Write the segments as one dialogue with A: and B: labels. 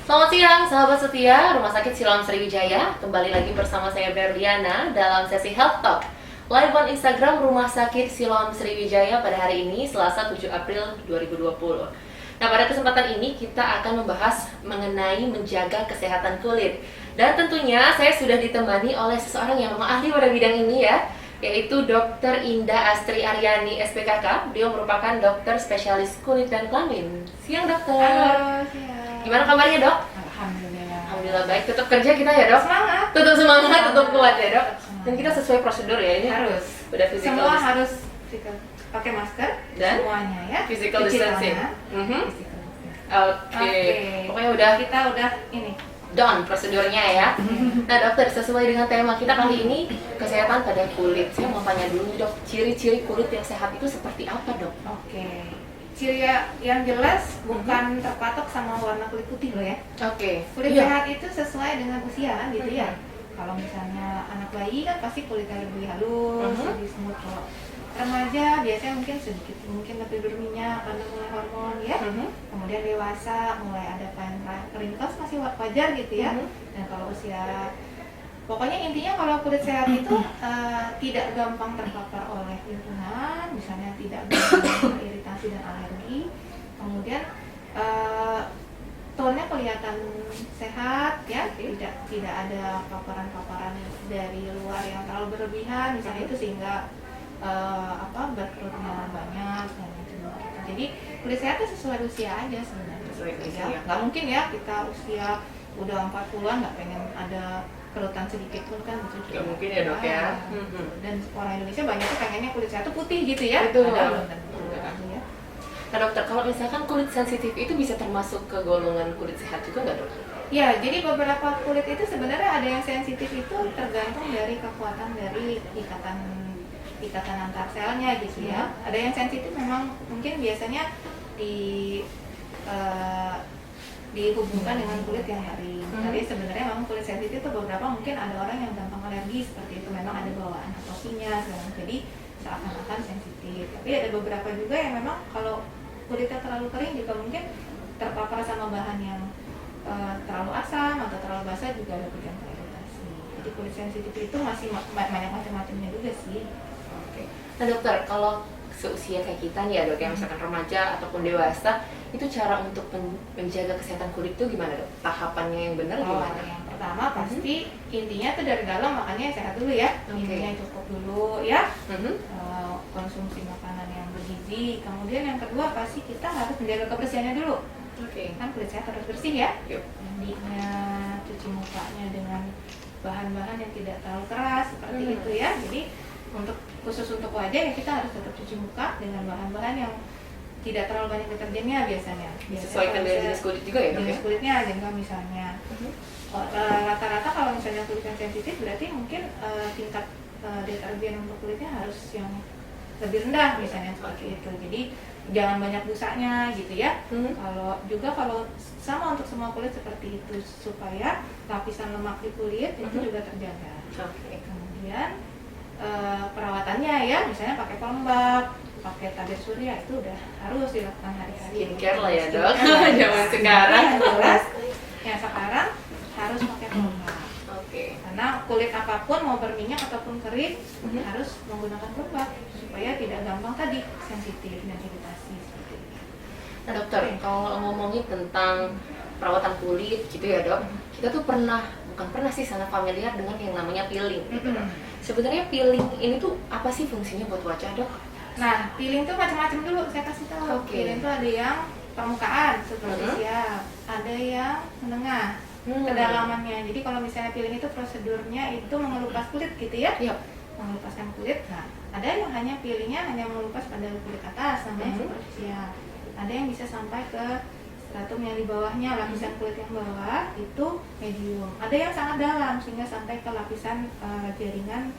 A: Selamat siang sahabat setia Rumah Sakit Siloam Sriwijaya. Kembali lagi bersama saya Berliana dalam sesi Health Talk live on Instagram Rumah Sakit Siloam Sriwijaya pada hari ini Selasa 7 April 2020. Nah, pada kesempatan ini kita akan membahas mengenai menjaga kesehatan kulit. Dan tentunya saya sudah ditemani oleh seseorang yang memang ahli pada bidang ini ya, yaitu Dr. Indah Astri Aryani SPKK. Beliau merupakan dokter spesialis kulit dan kelamin. Siang dokter.
B: Halo, siang.
A: Gimana kabarnya dok?
B: Alhamdulillah.
A: Alhamdulillah baik. Tetap kerja kita ya dok?
B: Semangat.
A: Tetap semangat, tetap kuat ya dok. Dan kita sesuai prosedur ya ini.
B: Harus.
A: Udah physical
B: Semua
A: dis-
B: harus pakai masker.
A: Dan?
B: Semuanya ya.
A: Physical
B: Cuci
A: distancing.
B: tangan.
A: Mhm.
B: Physical distancing.
A: Oke. Pokoknya udah
B: Kita udah ini.
A: done prosedurnya ya. Nah dokter, sesuai dengan tema kita kali ini kesehatan pada kulit. Saya mau tanya dulu nih dok, ciri-ciri kulit yang sehat itu seperti apa dok?
B: Oke. Ciri yang jelas bukan terpatok sama warna kulit putih loh ya.
A: Oke.
B: Kulit
A: Iya.
B: sehat itu sesuai dengan usia kan gitu ya. Kalau misalnya anak bayi kan pasti kulitnya lebih halus, lebih smooth. Kalau remaja biasanya mungkin sedikit mungkin lebih berminyak karena mulai hormon ya. Kemudian dewasa mulai ada fine wrinkles masih wajar gitu ya. Dan kalau usia, pokoknya intinya kalau kulit sehat itu tidak gampang terpapar oleh lingkungan, misalnya tidak gampang iritasi dan alergi. Kemudian tone-nya kelihatan sehat ya, tidak ada paparan-paparan dari luar yang terlalu berlebihan misalnya itu sehingga berkerutnya banyak dan gitu. Jadi kulit sehat itu sesuai usia aja sebenarnya.
A: Sesuai usia.
B: Ya, nggak mungkin ya kita usia udah 40-an nggak pengen ada kerutan sedikit pun kan itu juga
A: Nggak mungkin ya dok ya.
B: Dan orang Indonesia banyak tuh pengennya kulit sehat tuh putih gitu ya.
A: Betul.
B: Padahal belum tentu ya.
A: Nah dokter, kalau misalkan kulit sensitif itu bisa termasuk ke golongan kulit sehat juga nggak dok?
B: Ya, jadi beberapa kulit itu sebenarnya ada yang sensitif itu tergantung dari kekuatan dari ikatan antar selnya gitu ya. Ada yang sensitif memang mungkin biasanya dihubungkan dengan kulit yang kering. Jadi sebenarnya memang kulit sensitif itu beberapa mungkin ada orang yang gampang alergi seperti itu, memang ada bawaan atopinya segala. Jadi seakan-akan sensitif. Tapi ada beberapa juga yang memang kalau kulitnya terlalu kering juga mungkin terpapar sama bahan yang terlalu asam atau terlalu basah juga ada bikin iritasi. Jadi kulit sensitif itu masih banyak macam-macamnya juga sih.
A: Oke. Nah dokter, kalau seusia kayak kita nih ya dok, yang misalkan remaja ataupun dewasa, itu cara untuk menjaga kesehatan kulit itu gimana dok? Tahapannya yang benar gimana?
B: Yang pertama pasti intinya tuh dari dalam, makanya sehat dulu ya. Intinya cukup dulu ya. Konsumsi makanan yang bergizi. Kemudian yang kedua pasti kita harus menjaga kebersihannya dulu. Kan kulit sehat harus bersih ya. Mandinya, cuci mukanya dengan bahan-bahan yang tidak terlalu keras seperti itu ya. Jadi khusus untuk wajah ya kita harus tetap cuci muka dengan bahan-bahan yang tidak terlalu banyak deterjennya biasanya.
A: Disesuaikan dengan jenis kulit juga ya dok ya?
B: Jenis kulitnya, jengkel misalnya. Rata-rata kalau misalnya kulit yang sensitif berarti mungkin tingkat deterjen untuk kulitnya harus yang lebih rendah misalnya seperti itu. Jadi jangan banyak busanya gitu ya. Kalau sama untuk semua kulit seperti itu supaya lapisan lemak di kulit itu juga terjaga. Kemudian perawatannya ya, misalnya pakai pelembab, pakai tabir surya itu udah harus dilakukan hari-hari.
A: Skincare lah ya dok, zaman sekarang.
B: Yang jelas, yang sekarang harus pakai pelembab. Karena kulit apapun mau berminyak ataupun kering harus menggunakan pelembab supaya tidak gampang tadi sensitif dan iritasi seperti itu.
A: Nah dokter, kalau ngomongin tentang perawatan kulit gitu ya dok, kita tuh bukan pernah sih sangat familiar dengan yang namanya peeling gitu. Sebenarnya peeling ini tuh apa sih fungsinya buat wajah dok?
B: Nah, peeling tuh macam-macam dulu saya kasih tahu. Peeling tuh ada yang permukaan superficial, ada yang menengah, kedalamannya. Jadi kalau misalnya peeling itu prosedurnya itu mengelupas kulit gitu ya. Mengelupaskan kulit. Nah, ada yang hanya peelingnya hanya mengelupas pada kulit atas namanya superficial. Ada yang bisa sampai ke stratum yang di bawahnya, lapisan kulit yang bawah itu medium. Ada yang sangat dalam sehingga sampai ke lapisan jaringan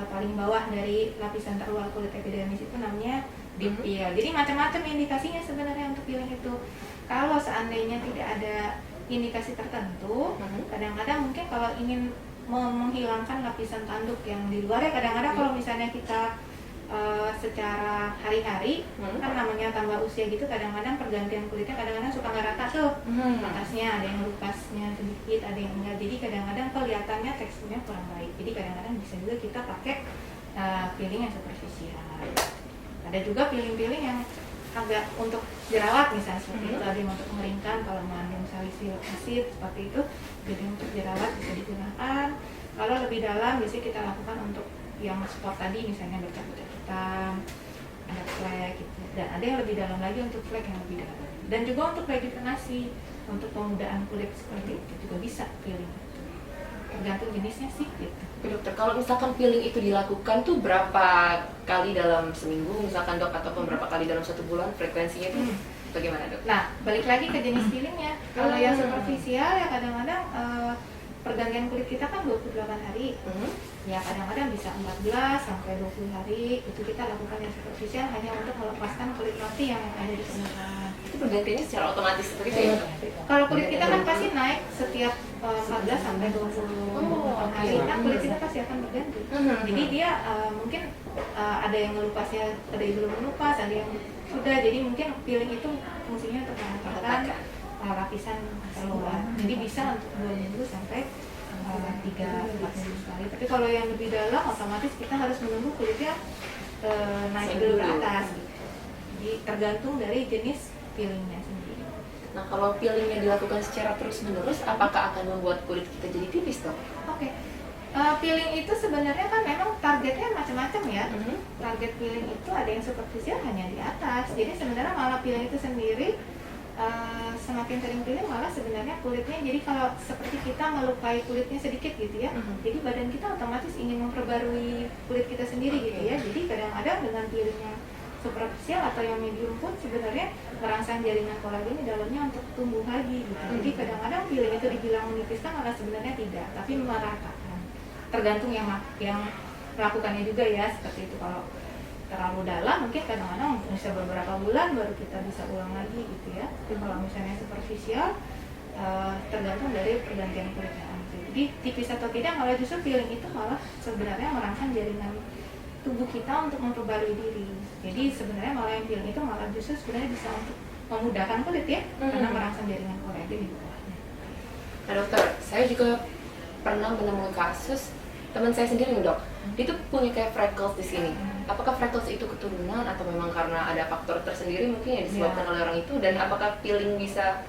B: paling bawah dari lapisan terluar kulit epidermis itu namanya deep peel. Jadi macam-macam indikasinya sebenarnya untuk peeling itu. Kalau seandainya tidak ada indikasi tertentu, kadang-kadang mungkin kalau ingin menghilangkan lapisan tanduk yang di luar ya, kadang-kadang kalau misalnya kita secara hari-hari kan namanya tambah usia gitu, kadang-kadang pergantian kulitnya kadang-kadang suka nggak rata tuh, atasnya ada yang lupasnya sedikit, ada yang enggak, jadi kadang-kadang kelihatannya teksturnya kurang baik. Jadi kadang-kadang bisa juga kita pakai peeling yang superficial. Ada juga peeling-peeling yang agak untuk jerawat misalnya seperti itu, ada yang untuk mengeringkan kalau mengandung salisilik asid seperti itu, jadi untuk jerawat bisa digunakan. Kalau lebih dalam biasanya kita lakukan untuk yang spot tadi, misalnya bercabut hitam, ada flek gitu, dan ada yang lebih dalam lagi untuk flek yang lebih dalam, dan juga untuk regenerasi, untuk pemudaan kulit seperti itu juga bisa peeling, tergantung jenisnya sih gitu.
A: Dokter, kalau misalkan peeling itu dilakukan tuh berapa kali dalam seminggu misalkan dok, ataupun berapa kali dalam 1 bulan, frekuensinya itu bagaimana dok?
B: Nah, balik lagi ke jenis peelingnya. Kalau yang superficial ya kadang-kadang pergantian kulit kita kan 28 hari. Ya kadang-kadang bisa 14 sampai 20 hari. Itu kita lakukan yang superficial hanya untuk melepaskan kulit mati yang ada di permukaan.
A: Itu pergantiannya secara otomatis seperti itu ya?
B: Kalau kulit kita kan pasti naik setiap 14 sampai 20 hari. Nah, kulit kita pasti akan berganti. Jadi dia mungkin ada yang ngelupasnya, ada yang belum melupas, ada yang sudah. Jadi mungkin peeling itu fungsinya untuk mengatakan lapisan keluar. Jadi bisa untuk 2 minggu sampai 3-4 minggu sekali. Tapi kalau yang lebih dalam, otomatis kita harus menunggu kulitnya naik dulu ke atas. Jadi tergantung dari jenis peelingnya sendiri.
A: Nah, kalau peelingnya dilakukan secara terus-menerus, apakah akan membuat kulit kita jadi tipis dok?
B: Oke. Peeling itu sebenarnya kan memang targetnya macam-macam ya. Target peeling itu ada yang superficial hanya di atas. Jadi sebenarnya malah peeling itu sendiri semakin sering peeling malah sebenarnya kulitnya, jadi kalau seperti kita melukai kulitnya sedikit gitu ya, jadi badan kita otomatis ingin memperbarui kulit kita sendiri gitu ya. Jadi kadang-kadang dengan peelingnya superficial atau yang medium pun sebenarnya merangsang jaringan kolagen di dalamnya untuk tumbuh lagi gitu. Jadi kadang-kadang peeling itu dibilang menipiskan malah sebenarnya tidak, tapi meratakan. Tergantung yang melakukannya juga ya, seperti itu. Kalau terlalu dalam mungkin kadang-kadang bisa beberapa bulan baru kita bisa ulang lagi gitu ya. Tapi kalau misalnya superficial tergantung dari pergantian kulitnya. Jadi tipis atau tidak, malah justru peeling itu malah sebenarnya merangsang jaringan tubuh kita untuk memperbarui diri. Jadi sebenarnya malah yang peeling itu malah justru sebenarnya bisa untuk memudahkan kulit ya, karena merangsang jaringan kolagen di bawahnya.
A: Nah dokter, saya juga pernah menemui kasus teman saya sendiri nih dok, dia tuh punya kayak freckles di sini. Apakah freckles itu keturunan atau memang karena ada faktor tersendiri mungkin yang disebabkan oleh orang itu, dan apakah peeling bisa?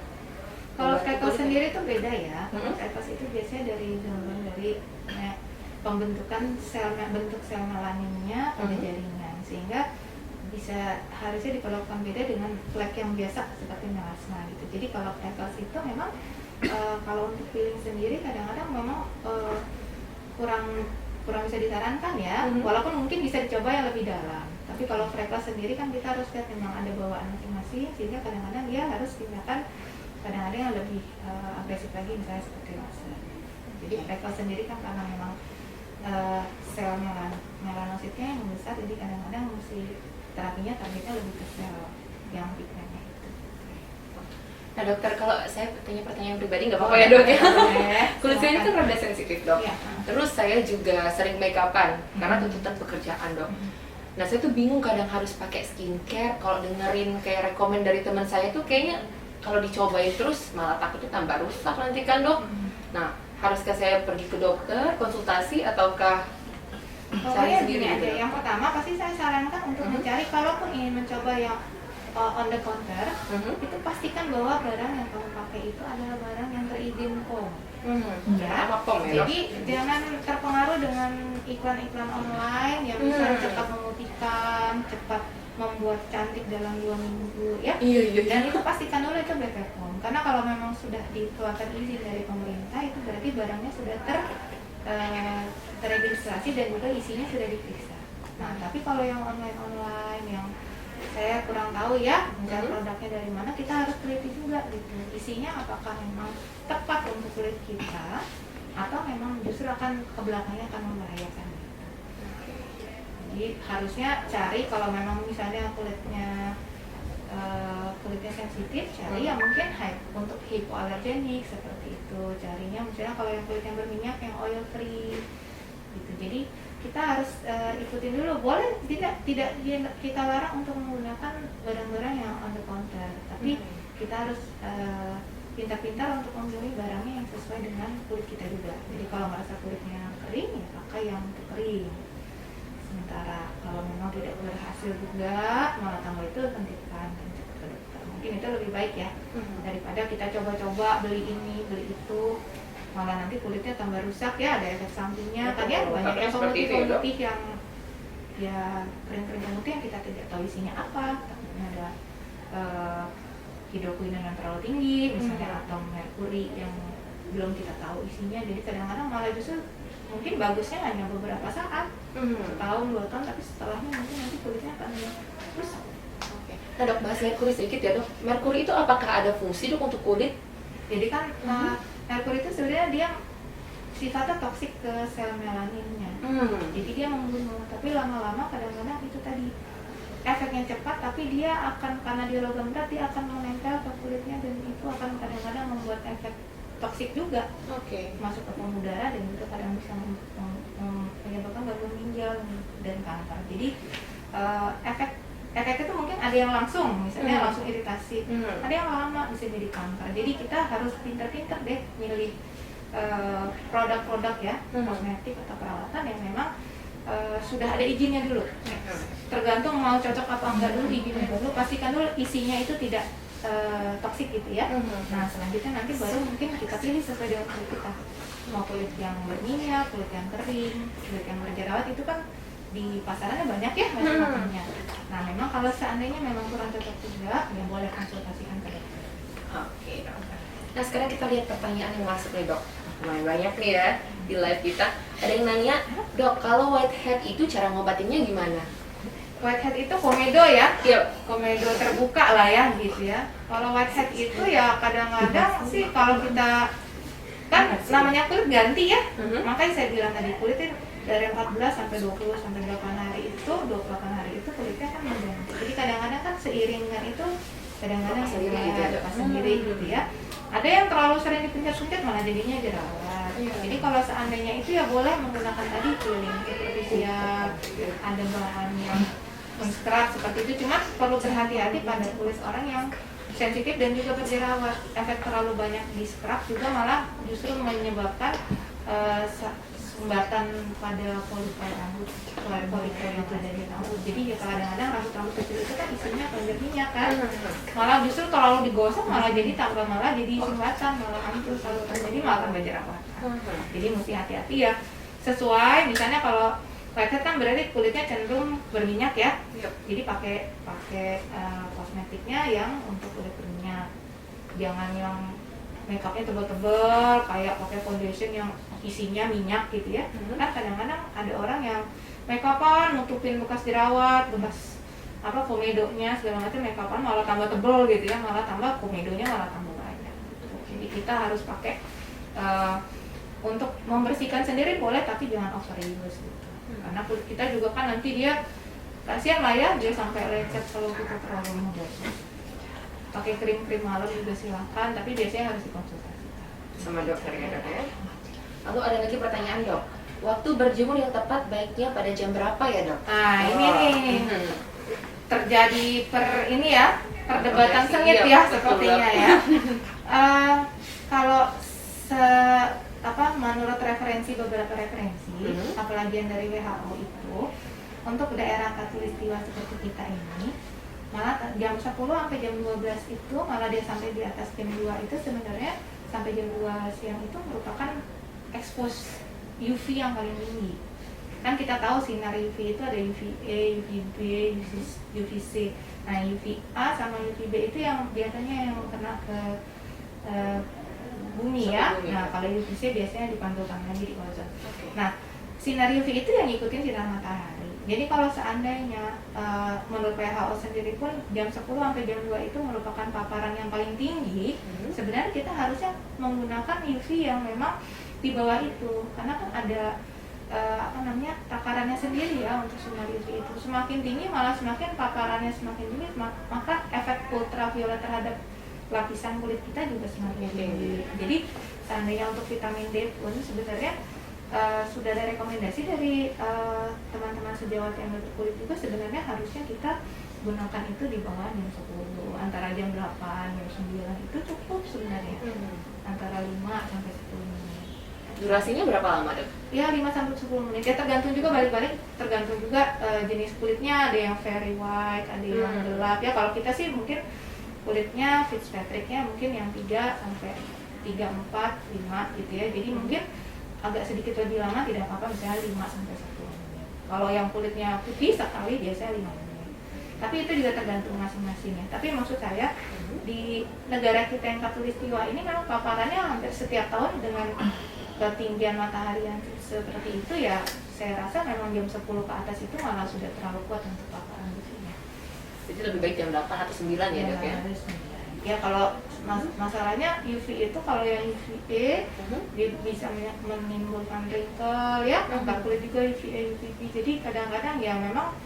B: Kalau freckles sendiri itu beda ya. Freckles itu biasanya dari pembentukan bentuk sel melaninnya pada jaringan, sehingga bisa harusnya diperlakukan beda dengan flek yang biasa seperti melasma gitu. Jadi kalau freckles itu memang kalau untuk peeling sendiri kadang-kadang memang kurang bisa disarankan ya, walaupun mungkin bisa dicoba yang lebih dalam. Tapi kalau freckles sendiri kan kita harus lihat memang ada bawaan masing-masing, sehingga kadang-kadang dia harus tindakan kadang-kadang yang lebih agresif lagi, misalnya seperti laser. Jadi freckles sendiri kan karena memang sel melanositnya yang besar, jadi kadang-kadang mesti terapinya targetnya lebih ke sel yang pigmennya itu.
A: Nah dokter, kalau saya tanya pertanyaan pribadi nggak apa-apa ya dok ya? Kulit saya ini kan rada sensitif dok. Terus saya juga sering make upan karena tuntutan pekerjaan dok. Nah saya tuh bingung kadang harus pakai skincare. Kalau dengerin kayak rekomen dari teman saya tuh kayaknya kalau dicobain terus malah takutnya tambah rusak nanti kan dok. Nah haruskah saya pergi ke dokter, konsultasi, ataukah cari sendiri
B: aja? Yang pertama pasti saya sarankan untuk mencari, kalaupun ingin mencoba yang on the counter, itu pastikan bahwa barang yang kamu pakai itu adalah barang yang terizin POM. Ya. Jadi jangan terpengaruh dengan iklan-iklan online yang bisa cepat memutihkan, cepat membuat cantik dalam 2 minggu ya. Dan itu pastikan dulu itu BPOM. Karena kalau memang sudah dikeluarkan izin dari pemerintah, itu berarti barangnya sudah terregistrasi dan juga isinya sudah diperiksa. Nah, tapi kalau yang online yang saya kurang tahu ya, mencari produknya dari mana, kita harus teliti juga gitu. Isinya apakah memang tepat untuk kulit kita atau memang justru akan ke belakangnya akan membahayakan. Jadi harusnya cari, kalau memang misalnya kulitnya sensitif, cari yang mungkin untuk hipoalergenik seperti itu. Carinya misalnya kalau yang kulit yang berminyak, yang oil free gitu. Jadi kita harus ikutin dulu. Boleh tidak kita larang untuk menggunakan barang-barang yang on the counter, tapi kita harus pintar-pintar untuk memilih barangnya yang sesuai dengan kulit kita juga. Jadi kalau merasa kulitnya kering, ya pakai yang kering. Sementara kalau memang tidak berhasil juga, malah tambah itu hentikan dan cepat ke dokter. Mungkin itu lebih baik ya, daripada kita coba-coba beli ini, beli itu, malah nanti kulitnya tambah rusak ya, ada efek sampingnya. Kan ya banyak yang pemutih yang ya kering-kering pemutih yang kita tidak tahu isinya apa. Takutnya ada hidroquinone yang terlalu tinggi misalnya, atau merkuri yang belum kita tahu isinya. Jadi kadang-kadang malah justru mungkin bagusnya hanya beberapa saat, setahun 2 tahun, tapi setelahnya mungkin nanti kulitnya akan rusak.
A: Nah dok, bahas merkuri sedikit ya dok. Merkuri itu apakah ada fungsi dok untuk kulit?
B: Jadi kan merkuri itu sebenarnya dia sifatnya toksik ke sel melaninnya. Jadi dia membunuh, tapi lama-lama kadang-kadang itu tadi efeknya cepat, tapi dia akan, karena dia logam berat, dia akan menempel ke kulitnya dan itu akan kadang-kadang membuat efek toksik juga masuk ke pembuluh darah, dan itu kadang bisa menyebabkan gangguan ginjal dan kanker. Jadi efek itu mungkin ada yang langsung, misalnya langsung iritasi, ada yang lama bisa jadi kanker. Jadi kita harus pintar-pintar deh milih produk-produk ya, kosmetik atau perawatan yang memang sudah ada izinnya dulu. Tergantung mau cocok apa enggak dulu, izinnya dulu, pastikan dulu isinya itu tidak toksik gitu ya. Nah selanjutnya nanti baru mungkin kita pilih sesuai dengan kulit kita, mau kulit yang berminyak, kulit yang kering, kulit yang berjerawat, itu kan di pasarannya banyak ya macam-macamnya. Nah memang kalau seandainya memang kurang cocok juga, ya boleh konsultasikan ke dokter.
A: Nah sekarang kita lihat pertanyaan yang masuk nih dok. Lumayan banyak nih ya di live kita. Ada yang nanya, dok kalau whitehead itu cara ngobatinnya gimana?
B: Whitehead itu komedo ya, komedo terbuka lah ya gitu ya. Kalau whitehead itu ya kadang-kadang sih kalau kita kan namanya kulit ganti ya, makanya saya bilang tadi kulitnya dari 14 sampai 20 sampai 8 hari itu, 28 hari itu kulitnya kan mengganti. Jadi kadang-kadang kan seiring dengan itu kadang-kadang lepas sendiri gitu ya. Ada yang terlalu sering dipencet-pencet malah jadinya jerawat. Jadi kalau seandainya itu ya boleh menggunakan tadi peeling superficial, ada bahan yang menscrub seperti itu. Cuma perlu berhati-hati pada kulit orang yang sensitif dan juga berjerawat. Efek terlalu banyak di scrub juga malah justru menyebabkan sumbatan pada folikel rambut, folikel yang ada di rambut. Jadi ya kadang-kadang rambut-rambut kecil itu kan isinya banyak minyak kan, malah justru terlalu digosok malah jadi tambah, malah jadi sumbatan, malah hancur saluran, jadi malah tambah jerawat. Jadi mesti hati-hati ya, sesuai misalnya kalau whitehead kan berarti kulitnya cenderung berminyak ya, jadi pakai kosmetiknya yang untuk kulit berminyak, jangan yang makeupnya tebal-tebal kayak pakai foundation yang isinya minyak gitu ya. Kan kadang-kadang ada orang yang makeupan nutupin bekas jerawat, bekas apa komedonya segala macam, makeupan malah tambah tebal gitu ya, malah tambah komedonya malah tambah banyak. Jadi kita harus pakai untuk membersihkan sendiri boleh, tapi jangan overuse gitu. Karena kulit kita juga kan nanti dia kasihan lah ya, dia sampai lecet kalau kita terlalu menggosok. Pakai krim-krim malam juga silakan, tapi biasanya harus dikonsultasikan
A: sama dokter ya dok ya. Lalu ada lagi pertanyaan dok, waktu berjemur yang tepat baiknya pada jam berapa ya dok?
B: Nah ini nih terjadi perdebatan sengit ya sepertinya ya. Kalau menurut beberapa referensi, apalagi yang dari WHO itu, untuk daerah khatulistiwa seperti kita ini, malah jam 10 sampai jam 12 itu, malah dia sampai di atas jam 2 itu sebenarnya sampai jam 2 siang itu merupakan expose UV yang paling tinggi. Kan kita tahu sinar UV itu ada UVA, UVB, UVC. Nah UVA sama UVB itu yang biasanya yang kena ke bumi ya. Nah kalau UVC biasanya dipantulkan lagi di ozon. Nah sinar UV itu yang ngikutin sinar matahari. Jadi kalau seandainya menurut WHO sendiri pun jam 10 sampai jam 2 itu merupakan paparan yang paling tinggi, sebenarnya kita harusnya menggunakan UV yang memang di bawah itu, karena kan ada takarannya sendiri ya untuk sinar UV itu. Semakin tinggi malah semakin paparannya semakin tinggi, maka efek ultraviolet terhadap lapisan kulit kita juga semakin tinggi. Jadi seandainya untuk vitamin D pun sebenarnya sudah ada rekomendasi dari teman-teman sejawat yang dokter kulit juga, sebenarnya harusnya kita gunakan itu di bawah jam 10, antara jam 8, jam 9 itu cukup sebenarnya. Antara 5 sampai 10 menit.
A: Durasinya berapa lama, Dok?
B: Ya 5 sampai 10 menit. Ya tergantung juga, balik-balik tergantung juga jenis kulitnya, ada yang very white, ada yang gelap. Ya kalau kita sih mungkin kulitnya Fitzpatricknya mungkin yang 3 sampai 3, 4, 5 gitu ya. Jadi mungkin agak sedikit lebih lama tidak apa-apa, misalnya 5 sampai 10 menit. Kalau yang kulitnya putih sekali biasanya 5 menit. Tapi itu juga tergantung masing-masing ya. Tapi maksud saya di negara kita yang khatulistiwa ini memang paparannya hampir setiap tahun dengan ketinggian matahari yang seperti itu ya. Saya rasa memang jam 10 ke atas itu malah sudah terlalu kuat untuk paparan di sini.
A: Jadi lebih baik jam 8 atau 9 ya, Dok ya?
B: Ya kalau masalahnya UV itu, kalau yang UVA dia bisa menimbulkan wrinkle ya, kanker kulit juga UVA, UVB. Jadi kadang-kadang ya memang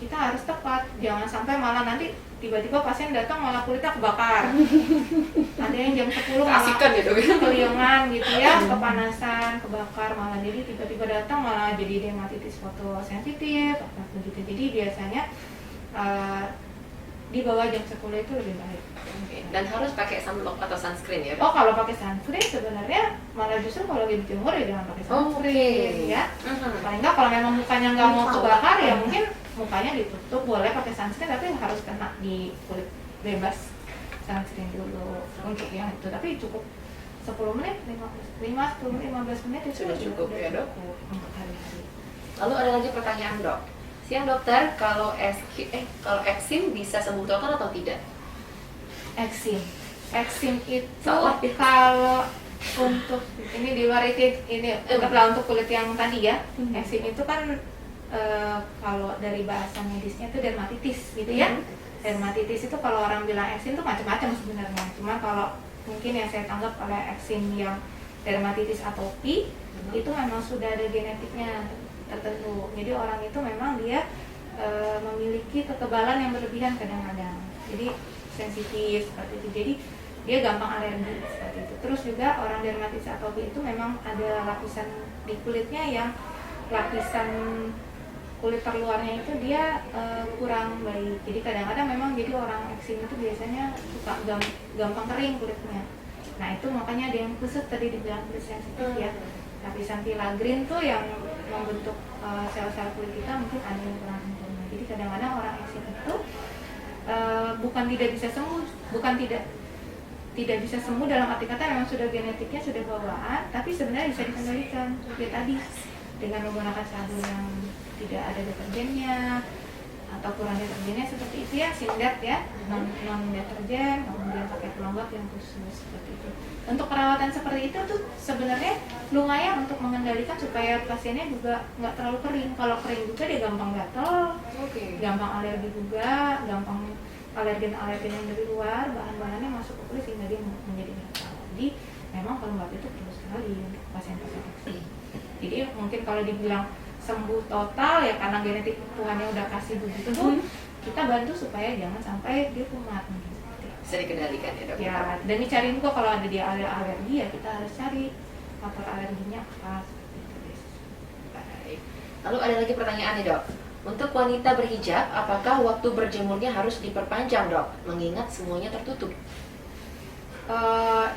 B: kita harus tepat, jangan sampai malah nanti tiba-tiba pasien datang malah kulitnya kebakar. Ada yang jam 10 malah keliengan gitu ya, kepanasan, kebakar, malah jadi tiba-tiba datang malah jadi dermatitis fotosensitif begitu. Jadi biasanya di bawah jam 10 itu lebih baik.
A: Dan harus pakai sunblock atau sunscreen ya?
B: Oh, kalau pakai sunscreen sebenarnya malah justru kalau lagi berjemur ya jangan pakai sunscreen ya. Paling nggak kalau memang mukanya nggak mau kebakar ya mungkin mukanya ditutup, boleh pakai sunscreen tapi harus kena di kulit bebas sunscreen dulu untuk yang itu. Tapi cukup 10 menit, 15 menit itu
A: sudah cukup ya, Dok?
B: Untuk hari-hari.
A: Lalu ada lagi pertanyaan, Dok. Siang dokter, kalau eksim bisa sembuh total atau tidak?
B: Eksim itu kalau untuk ini di luar itu ini anggaplah untuk kulit yang tadi ya. Eksim itu kan kalau dari bahasa medisnya itu dermatitis gitu ya. Dermatitis itu kalau orang bilang eksim itu macam-macam sebenarnya. Cuma kalau mungkin yang saya tanggap oleh eksim yang dermatitis atopi itu memang sudah ada genetiknya tertentu. Jadi orang itu memang dia memiliki kekebalan yang berlebihan kadang-kadang. Jadi sensitif seperti itu. Jadi dia gampang alergi seperti itu. Terus juga orang dermatitis atopi itu memang ada lapisan di kulitnya yang lapisan kulit terluarnya itu dia kurang baik. Jadi kadang-kadang memang jadi orang eksim itu biasanya suka gampang kering kulitnya. Nah itu makanya ada yang kusut tadi dibilang kulit sensitif ya. Lapisan filagrin tuh yang membentuk sel-sel kulit kita mungkin ada yang kurang sempurna. Jadi kadang-kadang orang eksim itu bukan tidak bisa sembuh, bukan tidak bisa sembuh dalam arti kata memang sudah genetiknya sudah bawaan, tapi sebenarnya bisa dikendalikan ya tadi dengan menggunakan sabun yang tidak ada deterjennya atau kurang deterjennya seperti itu ya, sindet ya, non deterjen, kemudian pakai pelembab yang khusus seperti itu. Untuk perawatan seperti itu tuh sebenarnya lumayan untuk mengendalikan supaya pasiennya juga nggak terlalu kering. Kalau kering juga dia gampang gatal, gampang alergi juga, gampang alergen yang dari luar, bahan-bahannya masuk ke kulit sehingga dia menjadi gatal. Jadi memang pelembab itu perlu sekali untuk pasien-pasien eksim. Jadi mungkin kalau dibilang sembuh total ya karena genetik Tuhan yang udah kasih begitu tuh, kita bantu supaya jangan sampai dia kumat.
A: Bisa dikendalikan ya, Dok?
B: Ya, dan dicari juga kalau ada dia alergi ya kita harus cari faktor alerginya apa.
A: Baik. Lalu ada lagi pertanyaan nih, Dok. Untuk wanita berhijab, apakah waktu berjemurnya harus diperpanjang, Dok? Mengingat semuanya tertutup.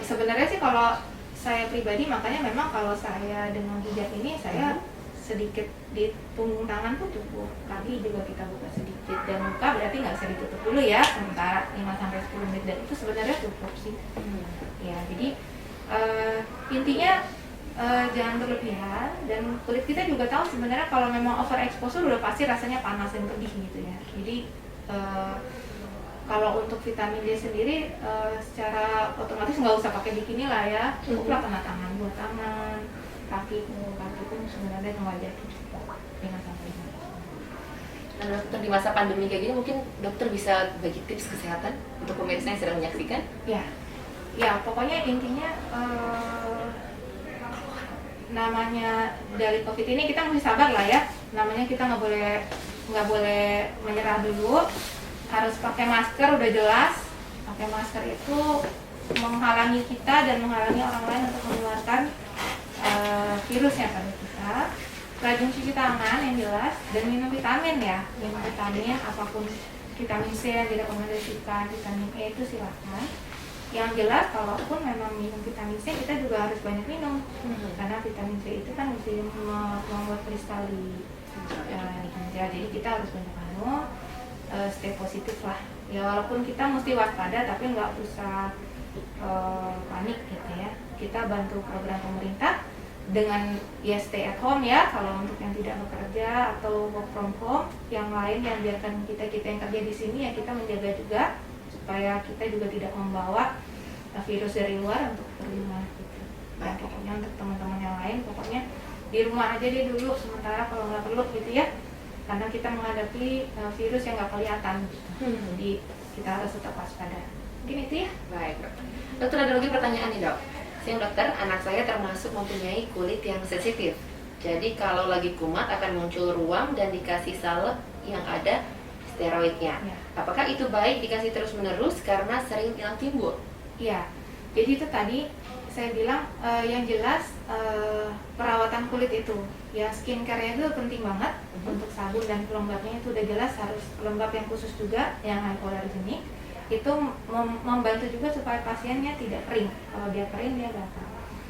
B: Sebenarnya sih kalau saya pribadi, makanya memang kalau saya dengan hijab ini saya sedikit di punggung tangan pun cukup, kaki juga kita buka sedikit, dan muka berarti nggak bisa ditutup dulu ya sementara 5-10 menit, dan itu sebenarnya cukup sih. Ya jadi intinya jangan berlebihan, dan kulit kita juga tahu sebenarnya kalau memang overexposure udah pasti rasanya panas dan pedih gitu ya. Jadi kalau untuk vitamin D sendiri secara otomatis nggak usah pakai bikini lah ya, cukuplah kena tangan, buat tangan, kaki pun sebenarnya wajar cukup 5-5.
A: Nah, dokter di masa pandemi kayak gini mungkin dokter bisa bagi tips kesehatan untuk pemirsa yang sedang menyaksikan?
B: Ya pokoknya intinya namanya dari COVID ini kita mesti sabar lah ya. Namanya kita nggak boleh menyerah dulu. Harus pakai masker, udah jelas. Pakai masker itu menghalangi kita dan menghalangi orang lain untuk menularkan virusnya pada kita. Rajin cuci tangan yang jelas, dan minum vitamin ya, minum vitamin apapun, vitamin C yang direkomendasikan, vitamin E itu silakan. Yang jelas kalaupun memang minum vitamin C, kita juga harus banyak minum, karena vitamin C itu kan bisa membuat kristal di ginjal, jadi kita harus banyak minum. Stay positif lah ya, walaupun kita mesti waspada tapi nggak usah panik gitu ya. Kita bantu program pemerintah dengan ya stay at home ya, kalau untuk yang tidak bekerja atau work from home. Yang lain yang biarkan kita yang kerja di sini ya, kita menjaga juga supaya kita juga tidak membawa virus dari luar untuk ke rumah gitu. Nah, pokoknya untuk teman-teman yang lain, pokoknya di rumah aja deh dulu sementara kalau nggak perlu gitu ya, karena kita menghadapi virus yang nggak kelihatan gitu. Jadi kita harus tetap waspada. Mungkin itu ya.
A: Baik, dokter, ada lagi pertanyaan nih dok. Siang dokter, anak saya termasuk mempunyai kulit yang sensitif. Jadi kalau lagi kumat akan muncul ruam dan dikasih salep yang ada steroidnya. Ya. Apakah itu baik dikasih terus-menerus karena sering hilang timbul?
B: Iya. Jadi itu tadi saya bilang yang jelas perawatan kulit itu ya, skincare itu penting banget. Untuk sabun dan pelembabnya itu udah jelas harus pelembab yang khusus juga, yang hypoallergenic. Itu membantu juga supaya pasiennya tidak kering. Kalau dia kering dia gatal.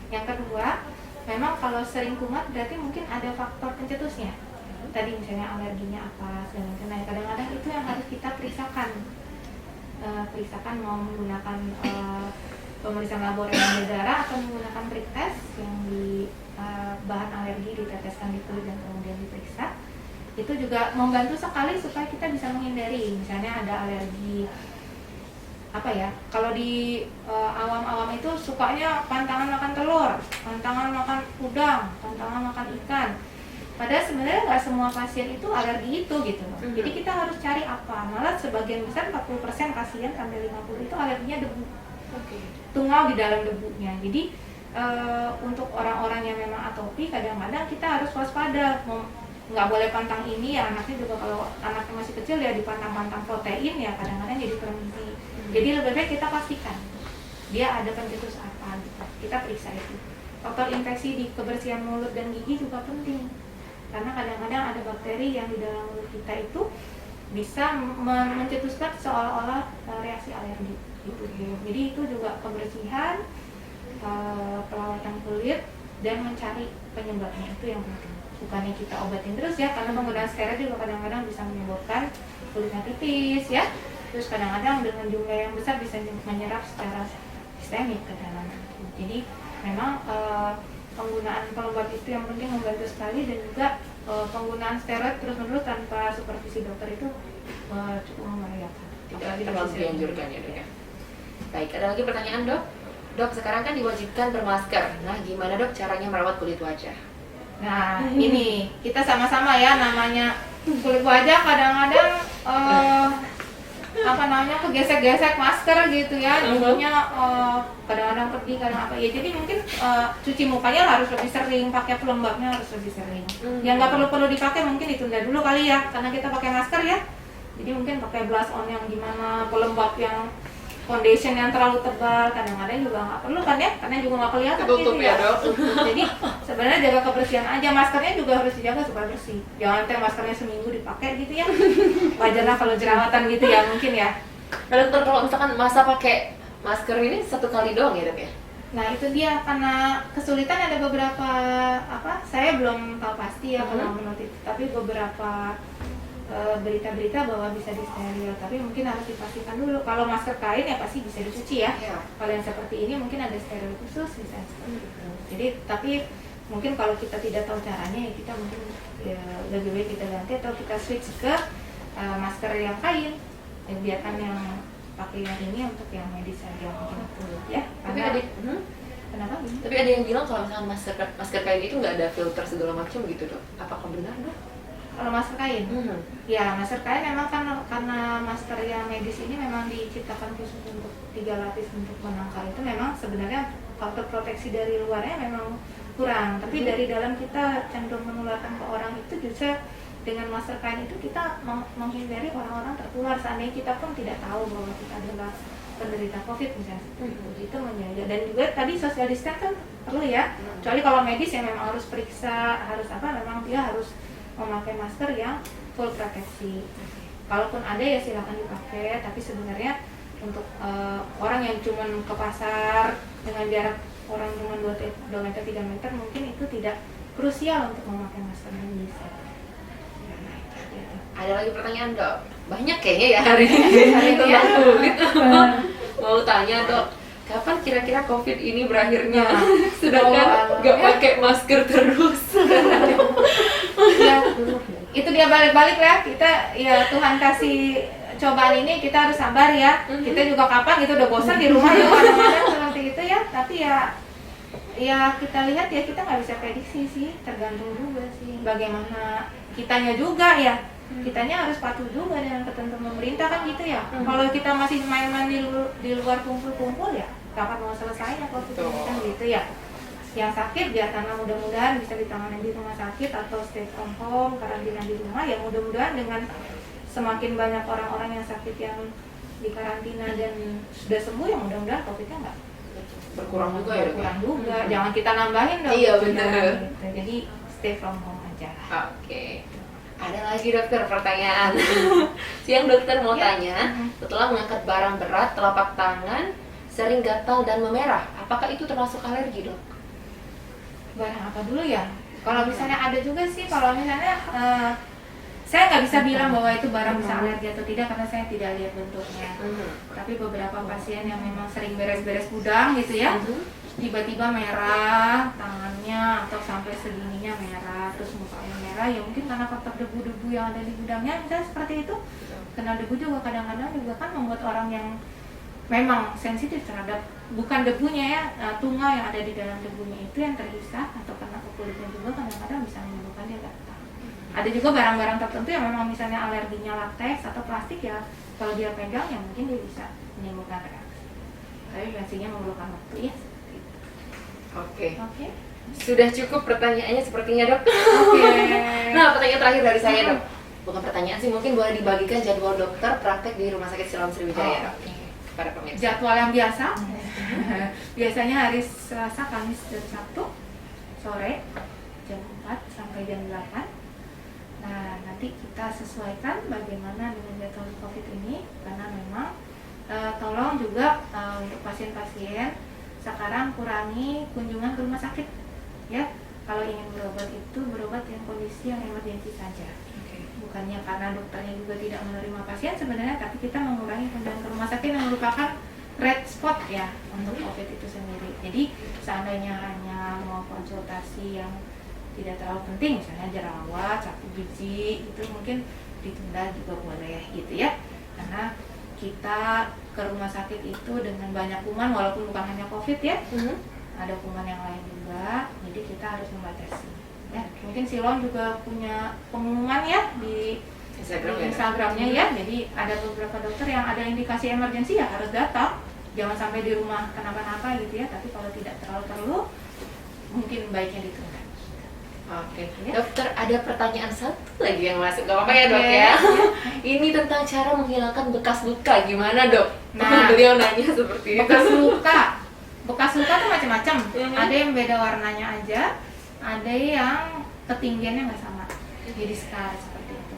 B: Yang kedua, memang kalau sering kumat berarti mungkin ada faktor pencetusnya. Tadi misalnya alerginya apa segala macam. Nah, kadang-kadang itu yang harus kita periksakan. Periksakan mau menggunakan pemeriksaan laboratorium darah atau menggunakan prick test yang di bahan alergi diteteskan di kulit dan kemudian diperiksa. Itu juga membantu sekali supaya kita bisa menghindari. Misalnya ada alergi apa ya, kalau di awam-awam itu sukanya pantangan makan telur, pantangan makan udang, pantangan makan ikan. Padahal sebenarnya nggak semua pasien itu alergi itu gitu loh. Jadi kita harus cari apa. Malah sebagian besar 40% pasien sampai 50% itu alerginya debu. Tungau di dalam debunya. Jadi untuk orang-orang yang memang atopi, kadang-kadang kita harus waspada. Nggak boleh pantang ini ya, anaknya juga kalau anaknya masih kecil ya dipantang-pantang protein ya, kadang-kadang jadi berhenti. Jadi lebih baik kita pastikan dia ada pencetus apa gitu. Kita periksa itu. Faktor infeksi di kebersihan mulut dan gigi juga penting, karena kadang-kadang ada bakteri yang di dalam mulut kita itu bisa mencetuskan seolah-olah reaksi alergi gitu. Jadi itu juga kebersihan, perawatan kulit, dan mencari penyebabnya itu yang penting. Bukannya kita obatin terus ya, karena penggunaan steroid juga kadang-kadang bisa menyebabkan kulitnya tipis ya. Terus kadang-kadang dengan jumlah yang besar bisa menyerap secara sistemik ke dalam. Jadi memang penggunaan pelembab itu yang penting, membantu sekali, dan juga penggunaan steroid terus-menerus tanpa supervisi dokter itu cukup membahayakan.
A: Tidak terlalu dianjurkan ya dok ya. Baik, ada lagi pertanyaan dok. Dok, sekarang kan diwajibkan bermasker. Nah, gimana dok caranya merawat kulit wajah?
B: Nah, ini kita sama-sama ya, namanya kulit wajah kadang-kadang kegesek-gesek masker gitu ya, jadinya kadang-kadang pergi, kadang apa ya. Jadi mungkin cuci mukanya harus lebih sering, pakai pelembabnya harus lebih sering. Yang nggak perlu dipakai mungkin ditunda dulu kali ya, karena kita pakai masker ya. Jadi mungkin pakai blush on yang gimana, pelembab yang foundation yang terlalu tebal kadang-kadang juga nggak perlu kan ya, karena juga nggak kelihatan gitu ya. Jadi sebenarnya jaga kebersihan aja, maskernya juga harus dijaga supaya bersih. Jangan teh maskernya seminggu dipakai gitu ya. Wajar lah kalau jerawatan gitu ya mungkin ya.
A: Nah, dokter, kalau misalkan masa pakai masker ini 1 kali doang ya dok ya?
B: Nah itu dia, karena kesulitan ada beberapa saya belum tahu pasti ya kalau menurut itu, tapi beberapa berita-berita bahwa bisa disteril, tapi mungkin harus dipastikan dulu. Kalau masker kain ya pasti bisa dicuci ya. Kalau yang seperti ini mungkin ada steril khusus bisa seperti itu. Jadi tapi mungkin kalau kita tidak tahu caranya ya kita mungkin ya, lebih baik kita ganti atau kita switch ke masker yang kain. Dan biarkan yang pakai yang ini untuk yang medis saja mungkin itu ya.
A: Tapi ada
B: kenapa?
A: Tapi ada yang bilang kalau misalnya masker kain itu nggak ada filter segala macam gitu dok. Apakah benar dok?
B: Kalau masker kain, ya masker kain memang karena masker yang medis ini memang diciptakan khusus untuk 3 lapis untuk menangkal itu, memang sebenarnya faktor proteksi dari luarnya memang kurang, tapi dari dalam kita cenderung menularkan ke orang itu. Justru dengan masker kain itu kita menghindari orang-orang tertular. Seandainya kita pun tidak tahu bahwa kita adalah penderita COVID misalnya, itu menjaga. Dan juga tadi social distance kan perlu ya, kecuali kalau medis yang memang harus periksa, harus apa, memang dia harus memakai masker yang full proteksi. Kalaupun ada ya silakan dipakai, tapi sebenarnya untuk orang yang cuma ke pasar dengan jarak orang cuma 2 meter 3 meter mungkin itu tidak krusial untuk memakai masker medis.
A: Ada lagi pertanyaan dok? Banyak kayaknya ya hari ini tentang COVID. Mau tanya dok, kapan kira-kira COVID ini berakhirnya? Sedangkan nggak pakai masker terus.
B: Ya, itu dia balik-balik ya, kita ya Tuhan kasih cobaan ini kita harus sabar ya. Kita juga kapan gitu udah bosan di rumah ya kadang-kadang seperti itu ya. Tapi ya kita lihat ya, kita nggak bisa prediksi sih, tergantung juga sih bagaimana kitanya juga ya. Kitanya harus patuh juga dengan ketentuan pemerintah kan gitu ya. Kalau kita masih main-main di luar kumpul-kumpul ya kapan mau selesainya COVID ini kan gitu ya. Yang sakit ya karena mudah-mudahan bisa ditangani di rumah sakit atau stay from home, karantina di rumah ya. Mudah-mudahan dengan semakin banyak orang-orang yang sakit yang di karantina dan sudah sembuh ya mudah-mudahan COVID-nya nggak
A: berkurang juga ya.
B: Berkurang juga. Jangan kita nambahin dong.
A: Iya benar.
B: Gitu. Jadi stay from home aja.
A: Oke. Ada lagi dokter pertanyaan. Siang dokter mau tanya, setelah mengangkat barang berat, telapak tangan sering gatal dan memerah. Apakah itu termasuk alergi dok?
B: Barang apa dulu ya? Kalau misalnya ada juga sih, kalau misalnya saya nggak bisa bilang bahwa itu barang bisa alergi atau tidak karena saya tidak lihat bentuknya. Tapi beberapa pasien yang memang sering beres-beres gudang gitu ya, tiba-tiba merah tangannya atau sampai segininya merah, terus mukanya merah, ya mungkin karena faktor debu-debu yang ada di gudangnya misalnya seperti itu. Kena debu juga kadang-kadang juga kan membuat orang yang memang sensitif terhadap bukan debunya ya, tunga yang ada di dalam debunya itu yang terhisap atau kena ke kulitnya juga kadang-kadang bisa menyebabkan dia gatal. Ada juga barang-barang tertentu yang memang misalnya alerginya latex atau plastik ya, kalau dia pegang ya mungkin dia bisa menimbulkan reaksi. Tapi biasanya memerlukan waktu ya.
A: Oke. Sudah cukup pertanyaannya sepertinya dok. Nah pertanyaan terakhir dari saya dok. Bukan pertanyaan sih, mungkin boleh dibagikan jadwal dokter praktek di Rumah Sakit Siloam Sriwijaya dok. Kepada pemirsa.
B: Jadwal yang biasa. Biasanya hari Selasa, Kamis, dan Sabtu sore jam 4 sampai jam 8. Nah nanti kita sesuaikan bagaimana dengan jadwal COVID ini karena memang tolong juga untuk pasien-pasien sekarang kurangi kunjungan ke rumah sakit ya. Kalau ingin berobat itu berobat yang kondisi yang emergensi saja. Bukannya karena dokternya juga tidak menerima pasien sebenarnya, tapi kita mengurangi kunjungan ke rumah sakit yang merupakan red spot ya untuk COVID itu sendiri. Jadi seandainya hanya mau konsultasi yang tidak terlalu penting, misalnya jerawat, sapu gigi, itu mungkin ditunda juga boleh gitu ya. Karena kita ke rumah sakit itu dengan banyak kuman, walaupun bukan hanya COVID ya, ada kuman yang lain juga, jadi kita harus membatasi. Ya, mungkin Siloam juga punya pengumuman ya di Instagramnya ya. Jadi ada beberapa dokter yang ada indikasi emergensi ya harus datang, jangan sampai di rumah kenapa-napa gitu ya. Tapi kalau tidak terlalu perlu, mungkin baiknya ditunda.
A: Oke, dokter ada pertanyaan satu lagi yang masuk, gak apa-apa ya dok ya. Ini tentang cara menghilangkan bekas luka, gimana dok?
B: Nah,
A: beliau nanya seperti itu.
B: Bekas luka tuh macam-macam. Ada yang beda warnanya aja, ada yang ketinggiannya nggak sama, jadi scar seperti itu.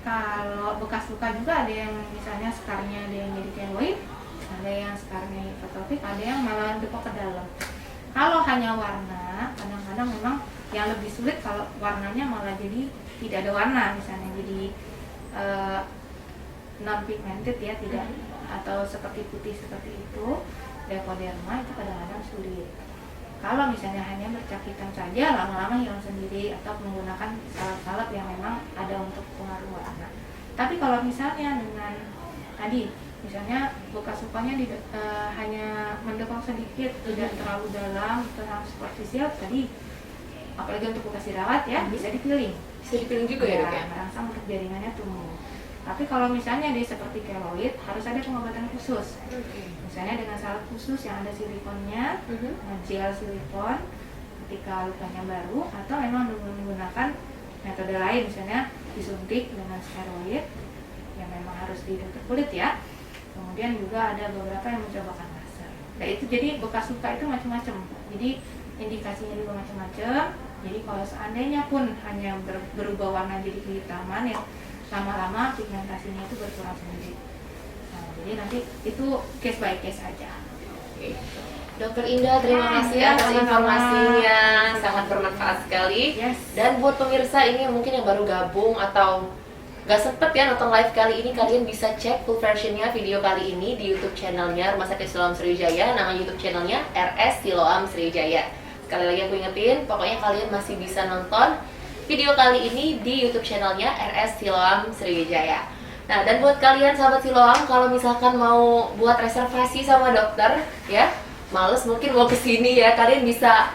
B: Kalau bekas luka juga ada yang misalnya scarnya ada yang jadi keloid, ada yang scarnya hipertrofik, ada yang malah depok ke dalam. Kalau hanya warna, kadang-kadang memang yang lebih sulit kalau warnanya malah jadi tidak ada warna, misalnya jadi non pigmented ya, tidak atau seperti putih seperti itu, lepoderma itu kadang-kadang sulit. Kalau misalnya hanya bercak hitam saja, lama-lama hilang sendiri atau menggunakan salep-salep yang memang ada untuk pengaruh warna. Tapi kalau misalnya dengan tadi misalnya bekas lukanya hanya mendekor sedikit, tidak terlalu dalam, terlalu superficial tadi, apalagi untuk bekas dirawat ya, bisa dipiling.
A: Bisa dipiling juga ya dok ya?
B: Merangsang untuk jaringannya tumbuh. Tapi kalau misalnya dia seperti keloid, harus ada pengobatan khusus. Misalnya dengan salep khusus yang ada silikonnya, gel silikon ketika lukanya baru, atau memang menggunakan metode lain, misalnya disuntik dengan steroid yang memang harus di dokter kulit ya. Kemudian juga ada beberapa yang mencobakan laser. Nah itu jadi bekas luka itu macam-macam. Jadi indikasinya juga macam-macam. Jadi kalau seandainya pun hanya berubah warna jadi kehitaman, ya lama-lama pigmentasinya itu berkurang sendiri. Nah, jadi nanti itu case by case aja.
A: Dokter Indah, terima kasih atas informasinya, sangat bermanfaat sekali. Dan buat pemirsa ini mungkin yang baru gabung atau gak sempet ya nonton live kali ini, kalian bisa cek full versionnya video kali ini di YouTube channelnya Rumah Sakit Siloam Sriwijaya. Nama YouTube channelnya RS Siloam Sriwijaya. Sekali lagi aku ingetin, pokoknya kalian masih bisa nonton video kali ini di YouTube channelnya RS Siloam Sriwijaya. Nah, dan buat kalian sahabat Siloam, kalau misalkan mau buat reservasi sama dokter, ya, males mungkin mau kesini ya, kalian bisa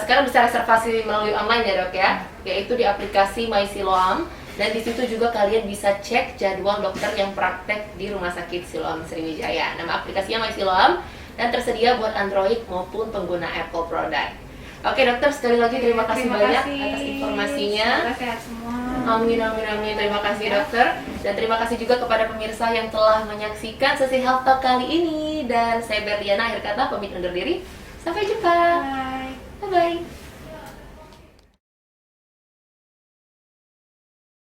A: sekarang bisa reservasi melalui online ya dok ya, yaitu di aplikasi My Siloam. Dan di situ juga kalian bisa cek jadwal dokter yang praktek di Rumah Sakit Siloam Sriwijaya. Nama aplikasinya My Siloam dan tersedia buat Android maupun pengguna Apple product. Oke dokter, sekali lagi terima kasih banyak atas informasinya.
B: Semoga sehat semua.
A: Amin, amin, amin. Terima kasih dokter. Dan terima kasih juga kepada pemirsa yang telah menyaksikan sesi Health Talk kali ini. Dan saya Berliana, akhir kata pamit undur diri. Sampai jumpa.
B: Bye.
A: Bye-bye.